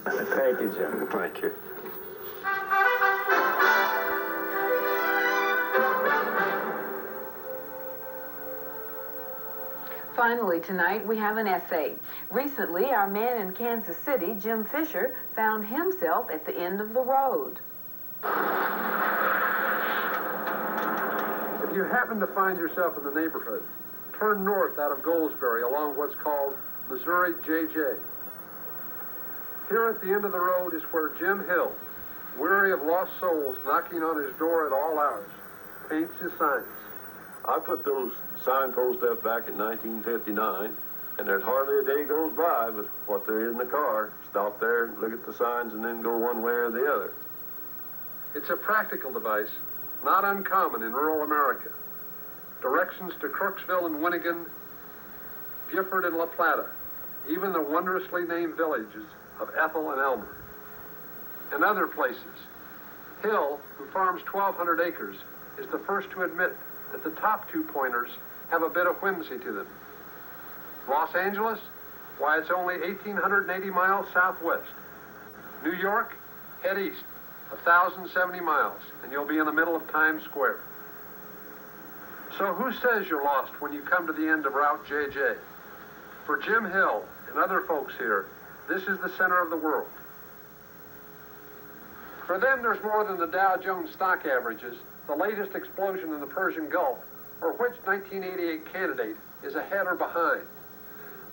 Thank you, Jim. Thank you. Finally, tonight, we have an essay. Recently, our man in Kansas City, Jim Fisher, found himself at the end of the road. If you happen to find yourself in the neighborhood, turn north out of Goldsberry along what's called Missouri JJ. Here at the end of the road is where Jim Hill, weary of lost souls knocking on his door at all hours, paints his signs. I put those signposts up back in 1959, and there's hardly a day goes by but what there is in the car, stop there and look at the signs and then go one way or the other. It's a practical device, not uncommon in rural America. Directions to Crooksville and Winnigan, Gifford and La Plata, even the wondrously named villages of Ethel and Elmer. And other places. Hill, who farms 1,200 acres, is the first to admit that the top 2 pointers have a bit of whimsy to them. Los Angeles? Why, it's only 1,880 miles southwest. New York? Head east, 1,070 miles, and you'll be in the middle of Times Square. So who says you're lost when you come to the end of Route JJ? For Jim Hill and other folks here, this is the center of the world. For them, there's more than the Dow Jones stock averages, the latest explosion in the Persian Gulf, or which 1988 candidate is ahead or behind.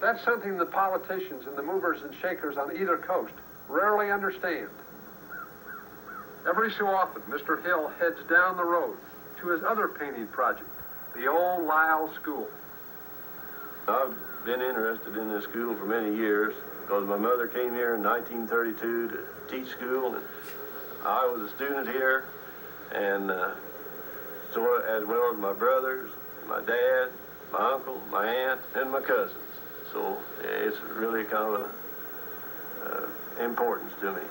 That's something the politicians and the movers and shakers on either coast rarely understand. Every so often, Mr. Hill heads down the road to his other painting project, the old Lyle School. I've been interested in this school for many years because my mother came here in 1932 to teach school, and I was a student here, and so as well as my brothers, my dad, my uncle, my aunt, and my cousins. So it's really kind of importance to me.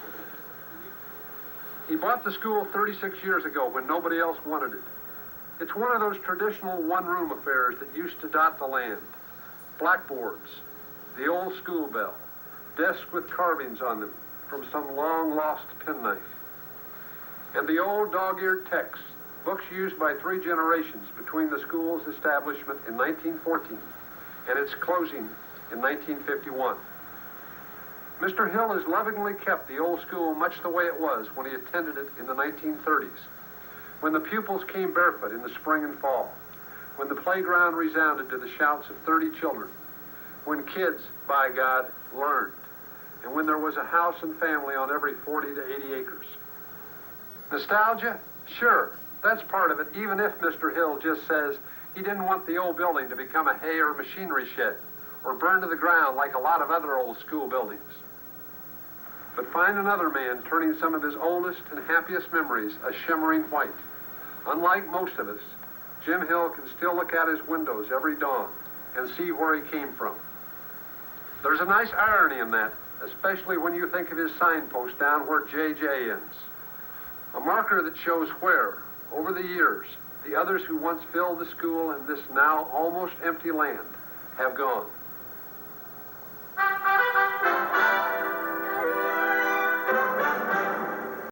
He bought the school 36 years ago when nobody else wanted it. It's one of those traditional one-room affairs that used to dot the land. Blackboards, the old school bell, desks with carvings on them from some long-lost penknife, and the old dog-eared texts, books used by 3 generations between the school's establishment in 1914 and its closing in 1951. Mr. Hill has lovingly kept the old school much the way it was when he attended it in the 1930s, when the pupils came barefoot in the spring and fall, when the playground resounded to the shouts of 30 children, when kids, by God, learned, and when there was a house and family on every 40 to 80 acres. Nostalgia? Sure, that's part of it, even if Mr. Hill just says he didn't want the old building to become a hay or machinery shed or burn to the ground like a lot of other old school buildings. But find another man turning some of his oldest and happiest memories a shimmering white. Unlike most of us, Jim Hill can still look out his windows every dawn and see where he came from. There's a nice irony in that, especially when you think of his signpost down where JJ ends. A marker that shows where, over the years, the others who once filled the school and this now almost empty land have gone.